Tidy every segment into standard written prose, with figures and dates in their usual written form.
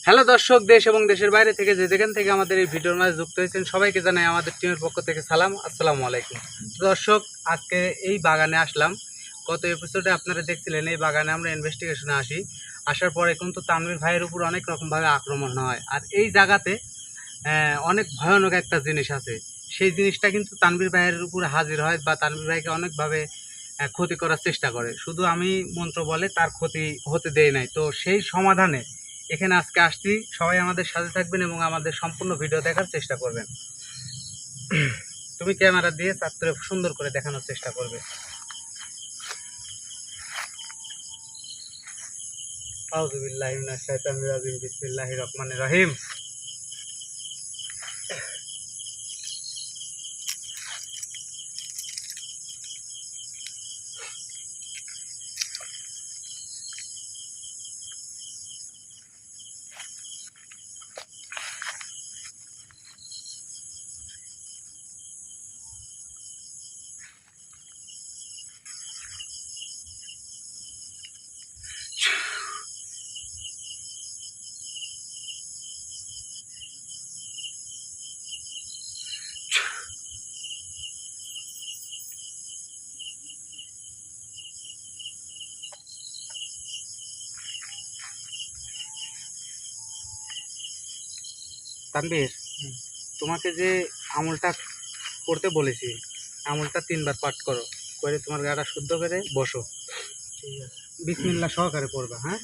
Hello দর্শক, দেশ এবং দেশের বাইরে থেকে যেখান থেকে আমাদের এই ভিডিওর মাঝে যুক্ত হয়েছেন সবাইকে জানাই আমাদের টিমের পক্ষ থেকে সালাম, আসসালামু আলাইকুম। দর্শক, আজকে এই বাগানে আসলাম। গত এপিসোডে আপনারা দেখছিলেন এই বাগানে আমরা ইনভেস্টিগেশনে আসার পরে কিন্তু তানভীর ভাইয়ের উপর অনেক রকমভাবে আক্রমণ হয়। আর এই জায়গাতে অনেক ভয়ানক একটা জিনিস আছে। সেই জিনিসটা কিন্তু তানভীর ভাইয়ের উপরে হাজির হয় বা তানভীর ভাইকে অনেকভাবে ক্ষতি করার চেষ্টা করে। শুধু আমি মন্ত্র বলে তার ক্ষতি হতে দেই নাই। তো সেই সমাধানে এখানে আজকে আসছি। সবাই আমাদের সাথে থাকবেন এবং আমাদের সম্পূর্ণ ভিডিও দেখার চেষ্টা করবেন। তুমি ক্যামেরা দিয়ে চাত্রে সুন্দর করে দেখানোর চেষ্টা করবে। আউযু বিল্লাহি মিনাশ শাইতানির রাজিম, বিসমিল্লাহির রহমানির রহিম। তানভীর, তোমাকে যে আমলটা করতে বলেছি, আমলটা 3বার পাঠ করো, করে তোমার গাটা শুদ্ধ করে বসো। ঠিক আছে, বিসমিল্লাহ সহকারে পড়বা। হ্যাঁ,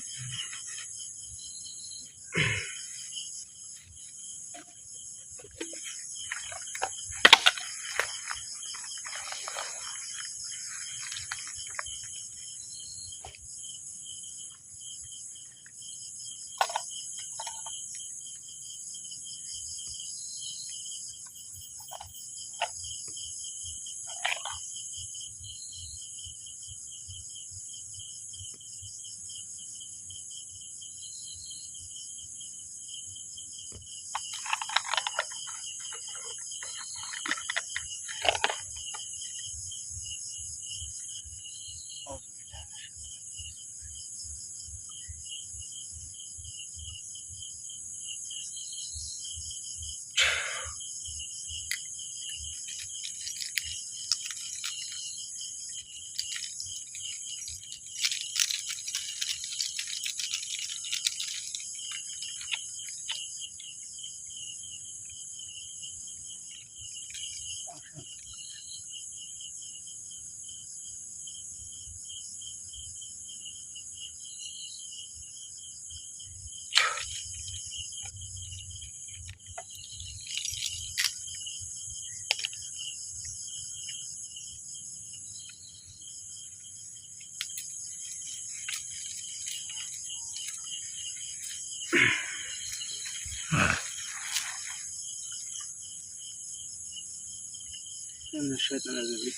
শয়তানের রাজিম।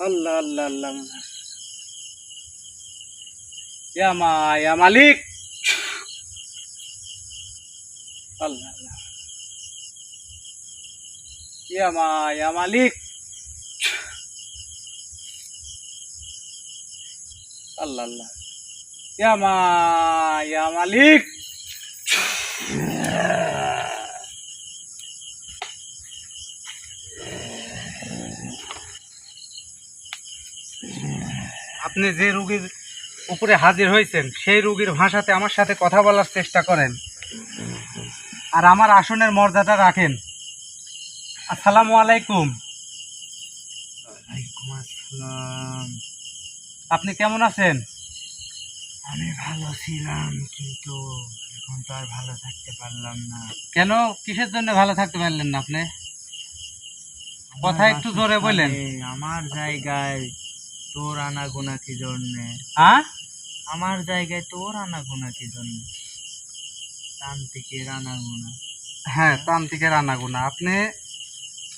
আল্লাহ আল্লাহ আল্লাহ ইয়া মালিক আল্লাহ আল্লাহ ইয়া মালিক আল্লাহ আল্লাহ ইয়া মালিক আপনি যে রোগীর উপরে হাজির হয়েছেন সেই রোগীর ভাষাতে আমার সাথে কথা বলার চেষ্টা করেন আর আমার আসনের মর্যাদা রাখেন। আসসালামু আলাইকুম। ওয়ালাইকুম আসসালাম। আপনি কেমন আছেন? আমি ভালো ছিলাম, কিন্তু এখন তো আর ভালো থাকতে পারলাম না। কেন, কিসের জন্য ভালো থাকতে পারলেন না আপনি? কথা একটু জোরে বলেন। আমার জায়গায় তোর আনাগোনা কি জন্যে? হ্যাঁ, আমার জায়গায় তোর আনাগোনা কি জন্যে? তান্ত্রিকের আনাগোনা। হ্যাঁ, তান্ত্রিকের আনাগোনা। আপনি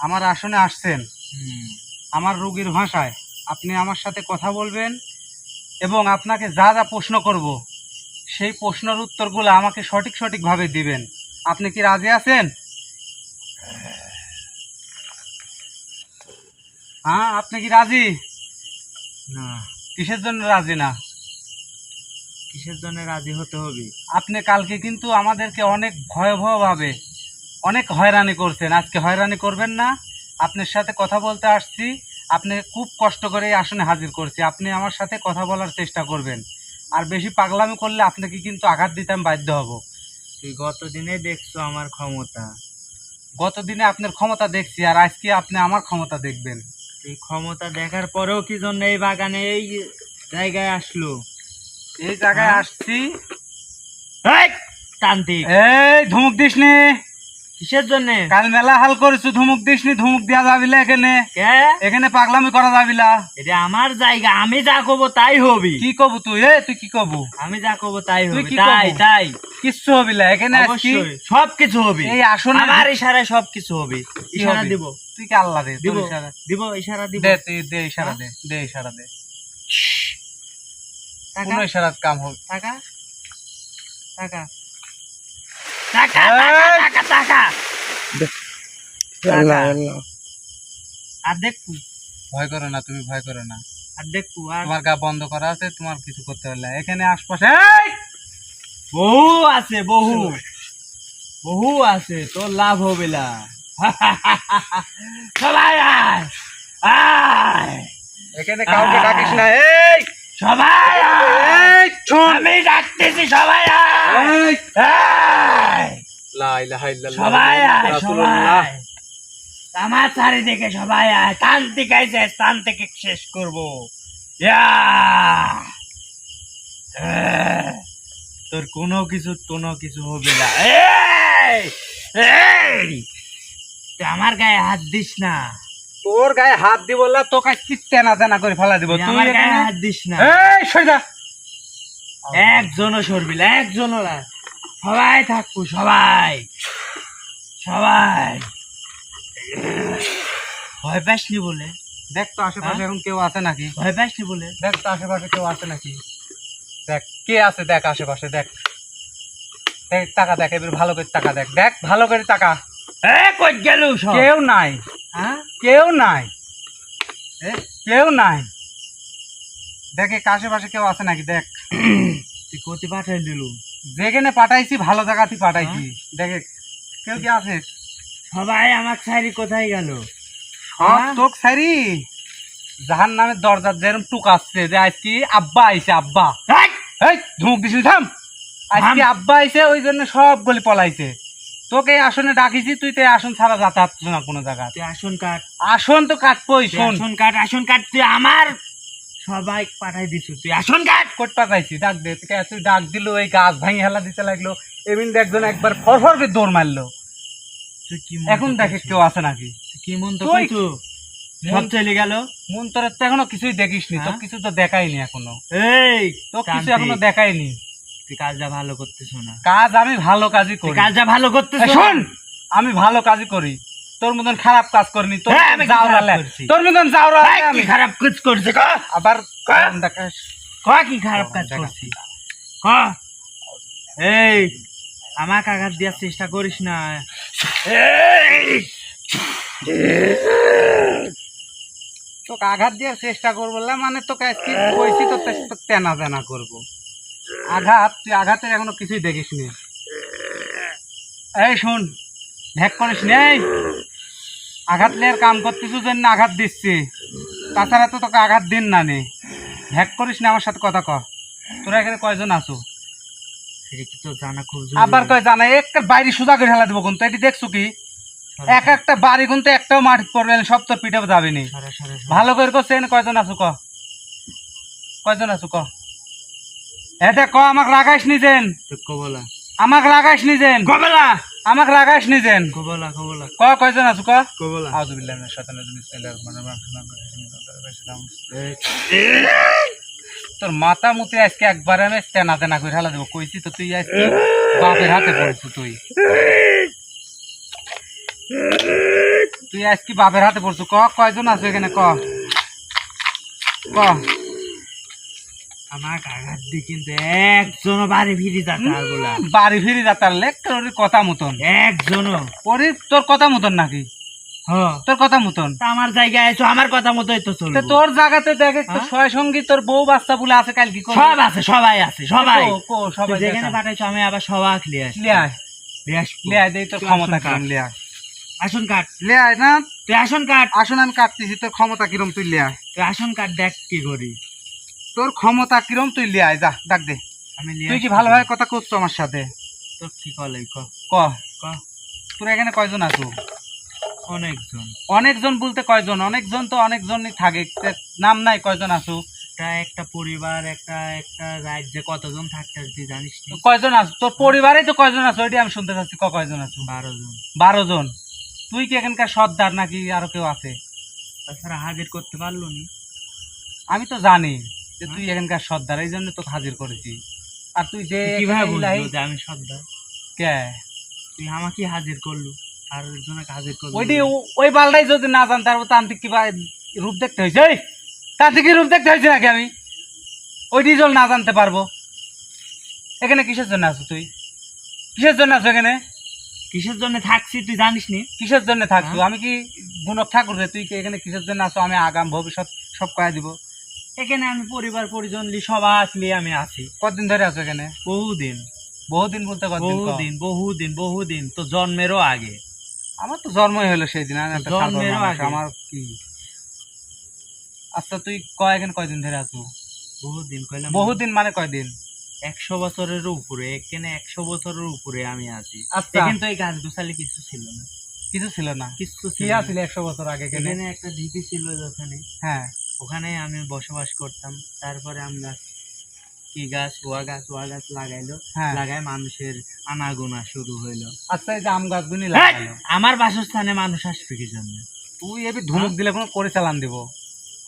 আমার আসনে আসছেন আমার রোগীর ভাষায়। আপনি আমার সাথে কথা বলবেন এবং আপনাকে যা যা প্রশ্ন করব সেই প্রশ্নের উত্তরগুলো আমাকে সঠিকভাবে দিবেন। আপনি কি রাজি আছেন? হ্যাঁ, আপনি কি রাজি? না। কিসের জন্য রাজি না? কিসের জন্য রাজি হতে হবে? আপনি কালকে কিন্তু আমাদেরকে অনেক ভয়াবহভাবে অনেক হয়রানি করছেন, আজকে হয়রানি করবেন না। আপনার সাথে কথা বলতে আসছি, আপনি খুব কষ্ট করে এই আসনে হাজির করছি। আপনি আমার সাথে কথা বলার চেষ্টা করবেন, আর বেশি পাগলামি করলে আপনাকে কিন্তু আঘাত দিতে আমি বাধ্য হব। তুই গতদিনে দেখছো আমার ক্ষমতা। গতদিনে আপনার ক্ষমতা দেখছি, আর আজকে আপনি আমার ক্ষমতা দেখবেন। এই ক্ষমতা দেখার পরেও কি জন্য এই বাগানে এই জায়গায় আসলো? এই জায়গায় আসছি। তান্ত্রিক, এই ধমক দিস নি। কিসের জন্য? কাল মেলা হাল করেছো, ধমক দিস নি। ধমক দেওয়া যাবিলা এখানে? এখানে পাগলামি করা যাবিলা। এটা আমার জায়গা, আমি যা কবো তাই হবি। কি কবু তুই? তুই কি কবু? আমি যা কবো তাই তুই হবে। কি তাই কবু? তাই কিচ্ছু হবিলা এখানে। অবশ্যই সবকিছু হবে। এই আসনে আমার ইশারায় সবকিছু হবে। ইশারা দিব। তুই কি আল্লাহ রে? দিব ইশারা দিব, ইশারা দিব। দে, তুই দে ইশারা দে, দে ইশারা দে। টাকা কোন ইশারাত কাম হবে? টাকা টাকা টাকা টাকা টাকা টাকা। আর দেখু, ভয় করো না, তুমি ভয় করো না। আর দেখু, আর তোমার গা বন্ধ করা আছে, তোমার কিছু করতে পারলে। এখানে আশপাশে বহু আছে, বহু বহু আছে, তোর লাভ হবে না। সবাই আয় আয়, এখানে কাউকে ডাকিস না। এই সবাই আয়, শোন, আমি ডাকতেছি, সবাই আয় আয়, লা ইলাহা ইল্লাল্লাহ সবাই আয়, রাসূলুল্লাহ। সবাই আমার চারিদিকে সবাই আয়। তান্ত্রিক আইছে, তান্ত্রিক শেষ করবো। ইয়া! তোর কোনো কিছু হবে না। এই! এই! তুই আমার গায়ে হাত দিস না। তোর গায়ে হাত দিব না, তোকে কি তেনা তেনা করে ফেলা দিব। তুই তুই আমার গায়ে এখানে হাত দিস না। এই সরে যা। একজনও সরবি না, একজনও না। সবাই থাকবো, সবাই সবাই। ভয় পাসনি বলে? দেখ তো আশেপাশে এখন কেউ আছে নাকি? ভয় পাসনি বলে? দেখ তো আশেপাশে কেউ আছে নাকি? দেখ কে আছে, দেখ আশেপাশে, দেখ দেখ, টাকা দেখ, এবার ভালো করে টাকা দেখ, দেখ ভালো করে টাকা। কই গেল সব? কেউ নাই, হ্যাঁ? কেউ নাই, কেউ নাই। দেখে আশেপাশে কেউ আছে নাকি দেখ। তুই কোথায় পাঠাই দিল? যেখানে পাঠাইছি ভালো জায়গাতেই পাঠাইছি। দেখে কেউ কি আছে? সবাই আমার ছাড়ি কোথায় গেল? সব তোক সারি জাহান নামের দরজার যেরকম টুক আসছে যে আজকে আব্বা আইছে, আব্বা। এই ধুমুক দিছিস, থাম। আজকে আব্বা আইছে, ওই জন্য সব গলি পলাইছে। তোকে এই আসনে ডাকিছি, তুই তো এই আসন ছাড়া যাতায়াত না কোনো জায়গা। তুই আসন কাট। আসন তো কাটবই, শোন। আসন কাট, আসন কাট। তুই আমার সবাই পাঠাই দিছ, তুই আসন কাট। কোট পাঠাইছি, ডাক দে। তুই ডাক দিল, এই গাছ ভাঙি হেলা দিতে লাগলো। এমনি একজন একবার ফরফর করে দৌড় মারলো। তুই কি এখন দেখে কেউ আছে নাকি? কি মন তো তুই কইছো? সব চলে গেল। মন তোর তো এখনো কিছুই দেখিসনি, তোর কিছু তো দেখাইনি এখনো। এই তোর কিছু এখনো দেখাইনি। তুই কাজটা ভালো করতেছ না। কাজ আমি ভালো কাজই করি। কাজটা ভালো করতেছ। শোন, আমি ভালো কাজই করি। তোর মতন খারাপ কাজ করনি, তোর হ্যাঁ, আমি কি যাওরা খারাপ লে। করছি? তোর মতন যাওরা লে এই, কি আমি। খারাপ কাজ করছে ক আবার ক? দেখাস। ক কি খারাপ কাজ করছি ক এই আমাকে আঘাত দেওয়ার চেষ্টা করিস না এই! তোকে আঘাত দেওয়ার চেষ্টা করবো না, মানে তোকে আজকে কইছি তো তেনা তেনা করবো। আঘাত, তুই আঘাতের এখনো কিছুই দেখিস নি। এই শোন, ভ্যাক করিস নি। এই আঘাত লেয়ার কাম করতেছিস জন্য আঘাত দিচ্ছি, তাছাড়া তো তোকে আঘাত দিন না নে। ভ্যাক করিস না, আমার সাথে কথা ক। তোরা এখানে কয়জন আছো? সেটা কি তো জানা খুব আবার কয় জানা একটা বাইরে সোজা করে হেলা দেবো কিন্তু এটি দেখছো কি এক একটা বাড়ি কিন্তু একটাও মাটি পড়বে না, সব তোর পিঠে যাবে নি। ভালো করে করছে, এখানে কয়জন আছো ক, কয়জন আছো ক। এটা ক, আমাকে রাগাইস নিজেন, কবলা আমাকে রাগাইস নিজেন, কবলা আমাকে রাগাইস নিজেন। কবলা কবলা ক কয়জন আছো ক। কবলা আউযুবিল্লাহি মিনাশ শাইতানির রাজিম, বিসমিল্লাহির রহমানির রহিম। তোর মাথা মুতে আজকে একবারে আমি তেনা তেনা করে হেলা দেবো, কইছি তো তুই আজকে বাপের হাতে পড়ছিস। তুই আজকে বাপের হাতে পড়ছো। ক কয়জন আছো এখানে ক, ক। আমাকে আঘাত দিয়ে কিন্তু একজনও বাড়ি ফিরে যাচ্ছে আর বলা বাড়ি ফিরে যাতার লেখ তোর কথা মতন, একজনও ওরে তোর কথা মতন নাকি, হ্যাঁ তোর কথা মতন। তা আমার জায়গায় এসো, আমার কথা মতোই তো তা চলবে। তোর জায়গাতে দেখে তোর হ্যাঁ? ছয় সঙ্গী তোর বউ বাচ্চা বলে আছে, কাল কি করবি? সব আছে, সবাই আছে, সবাই কো, কো, সবাই তুই যেখানে দেখা। পাঠাইছো আমি আবার সবাই লিয়ে আসি। লিয়ায় লিয়ে আসবো। লিয়ায় দেই তোর তুই ক্ষমতা আসন কাট। কিরম, লিয়ায় আসন কাট, লিয়ায় না। তুই আসন কাট, আসুন আমি কাটতেছি, তোর ক্ষমতা কিরম তুই লিয়ায়, তুই আসন কাট, দেখ কি করি। তোর ক্ষমতা কিরম তুই লিয়ায়, যা ডাক দে। আমি লিয়ে তুই কি আসবো। ভালোভাবে কথা করছো আমার সাথে? তোর কি কলে ক ক ক তোর এখানে কয়জন আছো? অনেকজন। অনেকজন বলতে কয়জন? অনেকজন তো অনেকজনই থাকে, নাম নাই, কয়জন আছো? একটা পরিবার, একটা একটা রাজ্যে কতজন থাকতে তুই জানিস না? কয়জন আছো তোর পরিবারে? তো কয়জন আছো ওইটা আমি শুনতে চাচ্ছি। কয়জন আছো? 12 জন। 12 জন। তুই কি এখানকার সর্দার নাকি আরো কেউ আছে? তাছাড়া হাজির করতে পারলো নি। আমি তো জানি যে তুই এখানকার সর্দার, এই জন্য তোকে হাজির করেছি। আর তুই যে তুই কিভাবে এখানে বুঝলো ইলাহি- যে আমি সর্দার? কে তুই আমাকে হাজির করলু আর একজনকে হাজির করলু। ওইটি ওই বালটাই যদি না জানতে পারবো, তান্ত্রিক কি রূপ দেখতে হয়েছে? এই তান্ত্রিক রূপ দেখতে হয়েছে নাকি আমি? ওইটি জল না জানতে পারবো। এখানে কিসের জন্য আছো তুই? কিসের জন্য আছো এখানে? কিসের জন্য থাকছি তুই জানিস নি? কিসের জন্য থাকছো? হ্যাঁ? আমি কি গুণক ঠাকুর রে? তুই কি এখানে কিসের জন্য আছো? আমি আগাম ভবিষ্যৎ সব কয়ে দিব। এখানে আমি পরিবার পরিজন লি সবাই আসলে আমি আছি কতদিন ধরে আছো এখানে? বহুদিন। বহুদিন বলতে কতদিন? কও। বহুদিন বহুদিন বহুদিন, তো জন্মেরও আগে। আমার তো জন্মই হলো সেই দিন। আমি একটা জন্মেরও সাধারণ মানুষ, আগে। আমার কি। আচ্ছা তুই এখানে কয়দিন ধরে আছো? বহুদিন কইলাম। বহুদিন মানে কয়দিন? 100 বছরের উপরে, এখানে 100 বছরের উপরে আমি আছি। আচ্ছা। এখানে তো এই গাছ গোছালি কিছু ছিল না, কিছু ছিল না? কিছু কি ছিল না। আছিল 100 বছর আগে এখানে? এখানে একটা ঢিপি ছিল ওখানে, হ্যাঁ। ওখানে আমি বসবাস করতাম। তারপরে আমরা কি গাছ, ওয়া গাছ লাগাইলো, হ্যাঁ। লাগায় মানুষের আনাগোনা শুরু হইলো। আচ্ছা এই যে আম গাছগুলি লাগালো, আমার বাসস্থানে মানুষ আসবে কি জন্য? তুই এবি ধুমুক দিলে কোনো করে চালান দিব।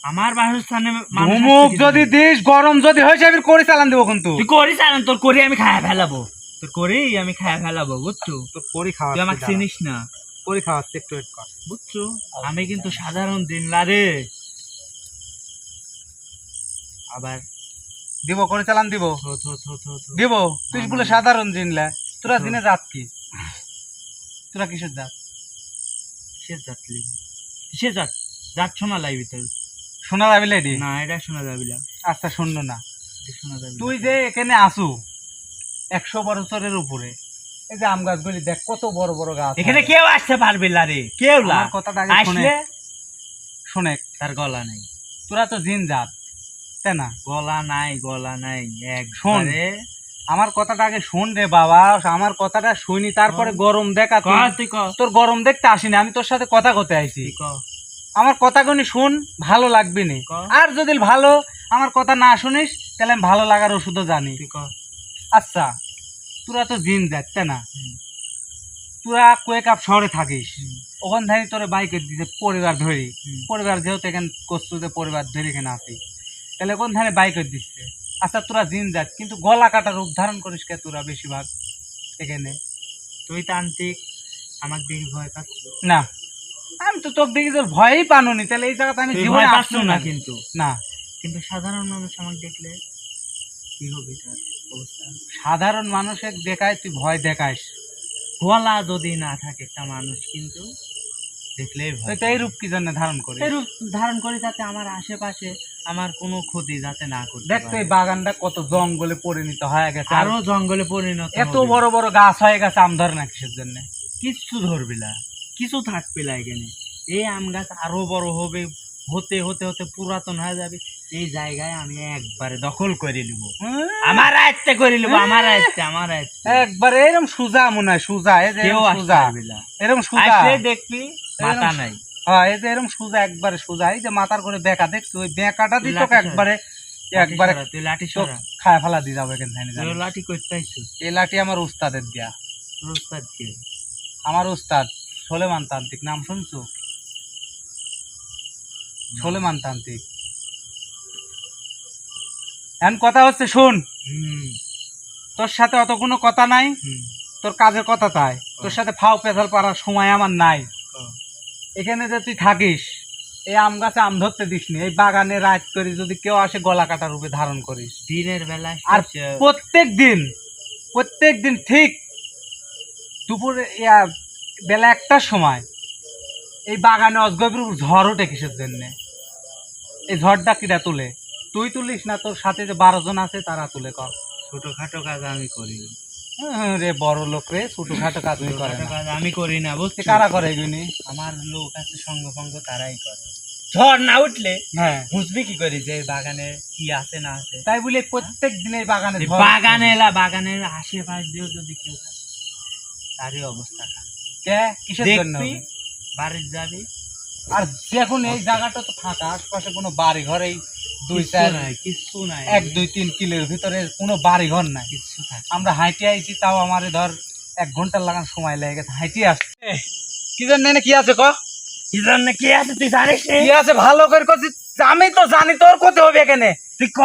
আমার বাসস্থানে মানুষ আসবে ধুমুক কি যদি জন্য? দিস, গরম যদি হয়েছে, আমি করে চালান দিব কিন্তু। তুই করিস আর তোর করি আমি খায়া ফেলাবো, তোর করেই আমি খায়া ফেলাবো, বুঝছো? তোর করি খাওয়া, তুই আমাকে চিনিস না, করি খাওয়াচ্ছে, একটু ওয়েট কর। বুঝছো? আমি কিন্তু সাধারণ দিন লারে। আবার দিব, করে চালান দিব, থো থো থো থো থো। দিব। তুই না, বলে না। সাধারণ জিনলা, তোরা তো। জিনে জাত কি? তোরা কিসের জাত? কিসের জাত লিবি? কিসের জাত? জাত শোনা লাগবি তোর? শোনা যাবি লেডি? না, এটা শোনা যাবি না, আচ্ছা শুনলো না। এটা শোনা যাবি না। তুই যে এখানে আসু 100 বছরের উপরে, এই যে আম গাছগুলি দেখ কত বড় বড় গাছ। এখানে কেউ আসতে পারবে না রে, কেউ না। আমার কথাটা আগে শুনে, আসলে শুনে। তার গলা নাই। তোরা তো জিন জাত, তাই না? গলা নাই, গলা নাই শোন। একবারে। আমার কথাটা আগে শোন রে বাবা, আমার কথাটা শুনি, তারপরে গরম দেখা। ক তুই ক, তোর গরম দেখতে আসিনি, আমি তোর সাথে কথা কতে আইছি। তুই ক। আমার কথাগুলি শুন, ভালো লাগবে না। ক। আর যদি ভালো আমার কথা না শুনিস, তাহলে আমি ভালো লাগার ওষুধও জানি। তুই ক। আচ্ছা তোরা তো জিন যাত, তাই না? হুম। তোরা কোয়েকাপ শহরে থাকিস, হুম। ওখান থেকে তোর বাইকে দিতে পরিবার ধরি, হুম। পরিবার যেহেতু এখানে করছো যে পরিবার ধরে এখানে আসি, তাহলে কোন ধানে বাইকে দিচ্ছে। আচ্ছা তোরা জিন যাত, কিন্তু গলা কাটা রূপ ধারণ করিস কে তোরা বেশিরভাগ এখানে? তুই তান্ত্রিক, আমাকে দেখে ভয় পাচ্ছ? না, আমি তো তোর দেখি তোর ভয়ই পানুনি, তাহলে এই জায়গাতে আমি তুই জীবনে ভয় পাচ্ছ আসতাম না না। কিন্তু না, কিন্তু সাধারণ মানুষ আমাকে দেখলে কি হবে তার অবস্থা? সাধারণ মানুষের দেখায় তুই ভয় দেখাস, গলা যদি না থাকে একটা মানুষ কিন্তু দেখলেই তুই ভয় তো এই রূপ কি জন্য ধারণ করিস? এই রূপ ধারণ করি যাতে আমার আশেপাশে আমার কোনো ক্ষতি যাতে না করতে দেখ তো পারে। এই বাগানটা কত জঙ্গলে পরিণত হয়ে গেছে, আর আরো জঙ্গলে পরিণত এত হবে। বড় বড় গাছ হয়ে গেছে, আম ধরে না কিসের জন্য? কিচ্ছু ধরবি না, কিছু থাকবে না এখানে। এই আম গাছ আরো বড় হবে, হতে হতে হতে পুরাতন হয়ে যাবে। এই জায়গায় আমি একবারে দখল করে নিব, আমার আয়ত্তে করে নিব, আমার আয়ত্তে, আমার আয়ত্তে। একবার এরকম সুজা মনে হয়, সুজা এই যে কেউ এরম আসতে সুজা, পারবে না। এরকম সুজা, আসলে দেখবি মাথা নাই। হ্যাঁ এই যে এরকম সুজা, একবারে সুজা, এই যে মাথার করে বেঁকা দেখছো, ওই বেঁকাটা দিত লাঠি সরা। একবারে একবারে তুই লাঠি চোখ সরা, খায় ফেলা দিয়ে যাবে এখান থেকে। তুই লাঠি করতে আইছিস? এই লাঠি আমার উস্তাদের দিয়া, তোর উস্তাদ কে? আমার উস্তাদ সোলেমান তান্ত্রিক, নাম শুনছো? সোলেমান তান্ত্রিক। এখন কথা হচ্ছে শোন, হুম, তোর সাথে অত কোনো কথা নাই, হুম, তোর কাজের কথা তাই, তোর সাথে ফাও পেঁচাল পাড়ার সময় আমার নাই। এখানে যে তুই থাকিস, এই আম গাছে আম ধরতে দিস নি, এই বাগানে রাত করি যদি কেউ আসে গলা কাটা রূপে ধারণ করিস। দিনের বেলায় আর প্রত্যেক দিন ঠিক দুপুরে বেলা 1টার সময় এই বাগানে অজগবের উপর ঝড় ওঠে কিসের জন্য? এই ঝড়টা কিটা তুলে? তুই তুলিস না, তোর সাথে যে 12 জন আছে তারা তুলে। কর ছোটখাটো কাজ আমি করি না। রে বড় লোক রে, ছোটখাটো কাজ তুই করে ছোটখাটো না। কাজ আমি করি না, বুঝছিস? কারা করে এগুলি? আমার লোক আছে সঙ্গ ফঙ্গ, তারাই করে। ঝড় না উঠলে হ্যাঁ, বুঝবি কি করি যে বাগানে কি আছে না আছে? তাই বলে প্রত্যেক দিন এই বাগানে এই ঝড় বাগানের আশেপাশ দিয়েও যদি কেউ যায়, তারই অবস্থা খারাপ। কে কিসের জন্য দেখবি হবে? বাড়ির যাবি, আর দেখুন এই জায়গাটা তো ফাঁকা, আশপাশে কোনো বাড়ি ঘর এই 2 কিচ্ছু 4 নাই, কিচ্ছু নাই, 1 2 3 কিলোর ভিতরে কোনো বাড়ি ঘর নাই। কিচ্ছু থাকে। আমরা হাইটে আইছি, তাও আমার ধর 1 ঘন্টা লাগান সময় লেগে গেছে হাইটে আসতে। কি জানি না কি আছে ক? কি জন্য কি আছে তুই জানিস? কি আছে ভালো করে কছি, আমি তো জানি, তোর কত হবে এখানে? তুই ক,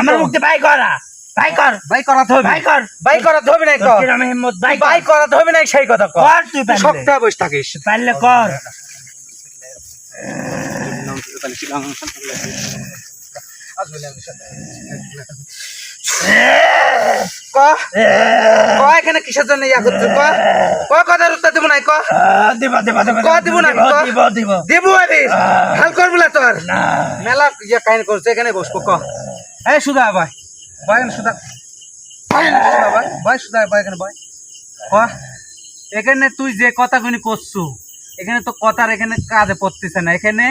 আমার মুখে বাই করা, বাই কর, বাই করাতে হবে, বাই কর, বাই করাতে হবে না, তোর কিরম হিম্মত, বাই বাই কর, করাতে হবে না, সেই কথা কর। কর তুই পারলে। সপ্তাহে বসে থাকিস। পারলে কর। ক ক এখানে কিসের জন্য ইয়া করছিস? ক ক কথার উত্তর দিব নাই? ক দিব দিব দিব ক দিব না? ক দিব দিব দেবো আমি, হাল করবি না তোর। না। মেলা ইয়া কাহিনী করছে, এখানে বসবো। ক এই সুধা ভাই, ভাই এখানে সুধা, ভাই এখানে সুধা, ভাই ভাই সুধা, ভাই এখানে ভাই। ক এখানে তুই যে কথাগুলি করছু, এখানে তো কথার এখানে কাজে পড়তেছে না, এখানে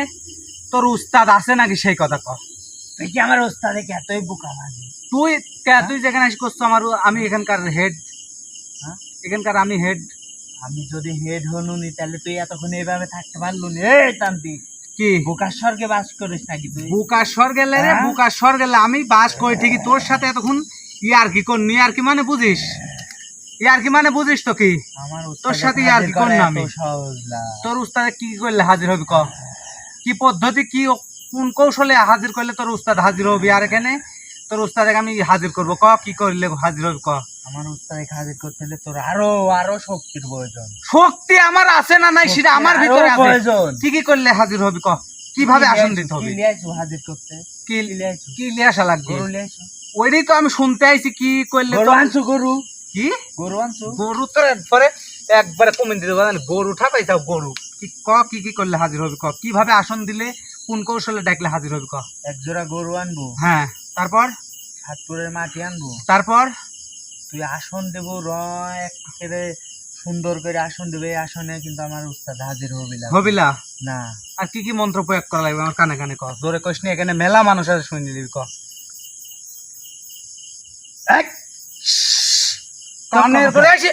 তোর উস্তাদ আছে নাকি সেই কথা ক। তুই কি আমার ওস্তাদে কি এতই বোকা বাজি? তুই যেখানে এসে করছো, আমি এখানকার হেড, হ্যাঁ? এখানকার আমি হেড। আমি যদি হেড হনুনি তাহলে তুই এতক্ষণ এইভাবে থাকতে পারলু নি? এ তান্ত্রিক, কি বোকার স্বর্গে বাস করিস নাকি তুই? বুকাশ্বর গেলে রে, হ্যাঁ? বুকাশ্বর গেলে আমি বাস করি ঠিকই, তোর সাথে এতক্ষণ ইয়ার কি করনি? আর কি মানে বুঝিস? ইয়ার কি মানে বুঝিস তো কি? আমার তোর উস্তাদে সাথে আর হাজির কি করা করলাম এত আমি? সহজ না। তোর উস্তাদে কি করলে হাজির হবি ক? কি পদ্ধতি, কি কোন কৌশলে হাজির করলে তোর উস্তাদ হাজির হবি? আর এখানে তোর উস্তাদকে আমি হাজির করবো, ক কি করলে হাজির হবি ক? আমার উস্তাদে হাজির করতে হলে তোর আরো আরো শক্তির প্রয়োজন। শক্তি আমার আছে না নাই সেটা আমার শক্তি ভিতরে আরো আছে। প্রয়োজন। কি কি করলে হাজির হবি ক? কিভাবে আসন দিতে হবে? কি লিয়াইছো হাজির করতে? কি লিয়াইছো? কি লিয়ে আসা লাগবে? গরু লিয়াইছো? ওইটাই তো আমি শুনতে আইছি, কি করলে গরু তো- আনছো? গরু কি গরু আনছো? গরু তো পরে একবারে কমিয়ে দিতে পারেন, গরু ঠাপাই যাও গরু। কি ক কি কি করলে হাজির হবি ক? কিভাবে আসন দিলে, কোন কৌশলে ডাকলে হাজির হবি ক? এক জোড়া গরু আনবো, হ্যাঁ, তারপর সাতপুরের মাটি আনবো, তারপর তুই আসন দেবো একেবারে সুন্দর করে আসন দেবে। এই আসনে কিন্তু আমার উস্তাদ হাজির হবি না। হবিলা। না, আর কি কি মন্ত্র প্রয়োগ করা লাগবে আমার কানে কানে ক, জোরে কইস নি, এখানে মেলা মানুষ আছে, শুনে নিবি ক। এক কানের করে আসি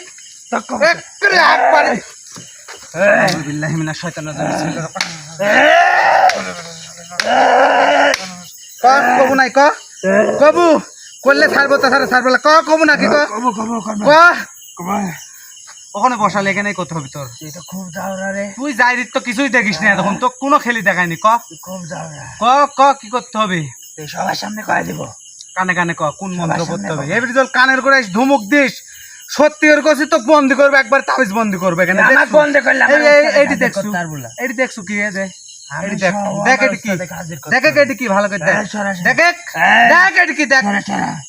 একবারে একবারে। বিল্লাহি মিনাশ শাইতানির রাজিম, বিসমিল্লাহির ক কবু নাই ক, কবু করলে ছাড়বো, তাছাড়া ছাড়বো না। ক কবু নাকি ক, ক ওখানে বসালে এখানেই করতে হবে তোর। তুই তো খুব দাওরা রে, তুই যাই দিত তো কিছুই দেখিস না, তখন তো কোনো খেলি দেখায়নি। ক তুই খুব দাওরা। ক ক কি করতে হবে? তুই সবার সামনে কয়ে দিব। কানে কানে ক, কোন মন্ত্র সবার করতে সামনে হবে? বল। এবারে তোর কানের করে ধুমুক দিস, সত্যি ওর কাছে তো বন্দি করবে, একবার তাবিজ বন্দি করবে এখানে। আমার দেখছো? বন্ধ করলে এইটি দেখছো, এইটি দেখছো কি এই যে এইটি দেখ, দেখ এটি কি, দেখ এটি কি ভালো করে দেখ, দেখ দেখ এটি কি, দেখ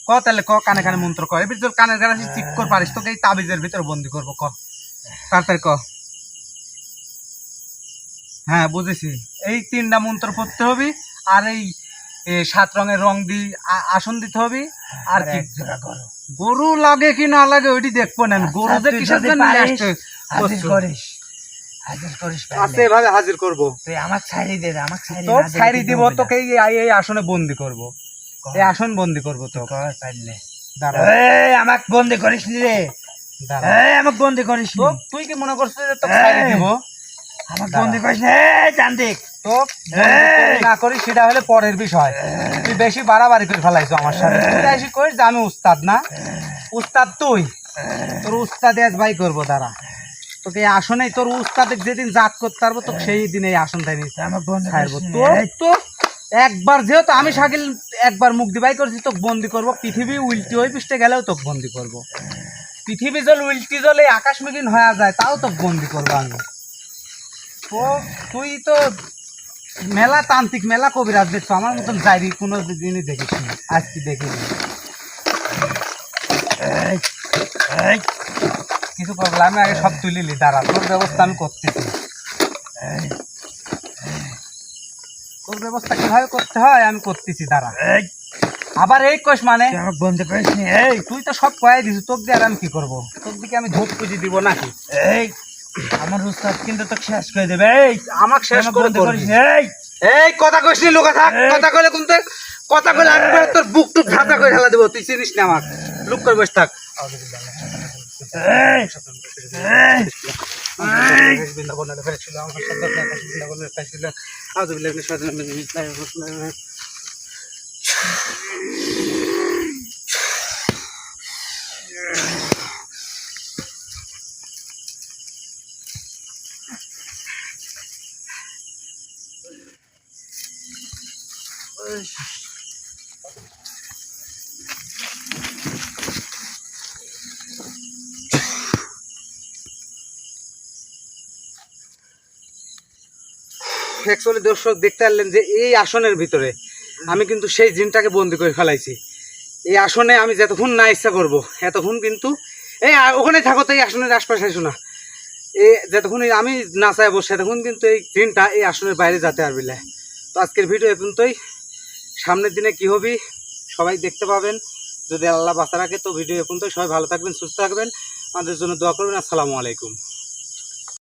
ক তাহলে ক, কানে কানে মন্ত্র ক, এবার তোর কানের গাড়ি চিক কর পারিস, তোকে এই তাবিজের ভিতরে বন্দি করবো, ক তাড়াতাড়ি ক। হ্যাঁ বুঝেছি, এই 3টা মন্ত্র পড়তে হবে, আর এই 7 রঙের রং দিয়ে আসন দিতে হবে, আর কি গরু লাগে কি না লাগে ওইটি দেখবো না, গরু যে কিসের জন্য নিয়ে আসছে আচ্ছা এভাবে হাজির করবো, তুই আমাকে ছাড়ি দে, আমাকে ছাড়ি তোর ছাইরি দিব, তোকে এই আসনে বন্দি করব, এই আসন বন্দি করব তো। পারলে দাঁড়া আমাকে বন্দি করিস নি রে, দাঁড়া, আমাকে বন্দি করিস নি, তুই কি মনে করছিস যে তোকে ছাইরি দিব? আমাকে বন্দি করিস নি চান্দিক, তো না করি সেটা হলে পরের বিষয়, তুই বেশি বাড়াবাড়ি করে ফেলাইছো আমার সাথে, তুই এসে কইস যে আমি উস্তাদ না, উস্তাদ তুই, তোর উস্তাদ আজ ভাই করবো। দাঁড়া তোকে এই আসনে, তোর উস্তাদে যেদিন জাত করতে পারবো তোকে সেই দিন এই আসনটাই নিতে আমাকে বন্দি ছাড়বো। করিস নি। তোর তো একবার যেহেতু আমি শাকিল একবার মুখ দিবাই করছি, তোকে বন্দি করবো, পৃথিবী উল্টি হয়ে পৃষ্ঠে গেলেও তোকে বন্দি করবো, পৃথিবী জল উল্টি জলে আকাশ মেঘিন হয়ে যায় তাও তোকে বন্দি করবো আমি। তো তুই তো মেলা তান্ত্রিক, মেলা কবিরাজ দেখছো, আমার মতন যাইবি কোনো দিনই দেখিস নি, আজ কি দেখিনি, কিছু করবো আমি আগে সব তুলিলি। দাঁড়া তোর ব্যবস্থা আমি করতেছি, তোর ব্যবস্থা কিভাবে করতে হয় আমি করতেছি। দাঁড়া আবার এই কোষ মানে আমাকে বন্দি করিস নি, তুই তো সব কয়াই দিছিস, তোর দিয়ে আর আমি কি করবো, তোর দিকে আমি ধূপ পুঁজি দিব নাকি? আমার উস্তাদ কিন্তু তোকে শেষ করে দেবে, আমাকে শেষ করে বন্দি করিস নি। এই কথা কইস নি, লোকা থাক, কথা কইলে কিন্তু কথা কইলে একবার তোর বুক টুক ঝাঁটা করে ঢালা দেবো, তুই চিনিস না আমাকে, লুক করে বসে থাক। অ্যাকচুয়ালি দর্শক দেখতে পারলেন যে এই আসনের ভিতরে আমি কিন্তু সেই জিনটাকে বন্দি করে ফেলাইছি। এই আসনে আমি যতক্ষণ না ইচ্ছা করবো এতক্ষণ কিন্তু এই ওখানে থাকো, তো এই আসনের আশপাশে আসো না, এই যতক্ষণ আমি না চাইবো সেতক্ষণ কিন্তু এই জিনটা এই আসনের বাইরে যেতে পারবি না। তো আজকের ভিডিও এ পর্যন্তই, সামনের দিনে কি হবে সবাই দেখতে পাবেন, যদি আল্লাহ বাঁচা রাখে। তো ভিডিও এ পর্যন্তই, সবাই ভালো থাকবেন, সুস্থ থাকবেন, আমাদের জন্য দোয়া করবেন। আসসালামু আলাইকুম।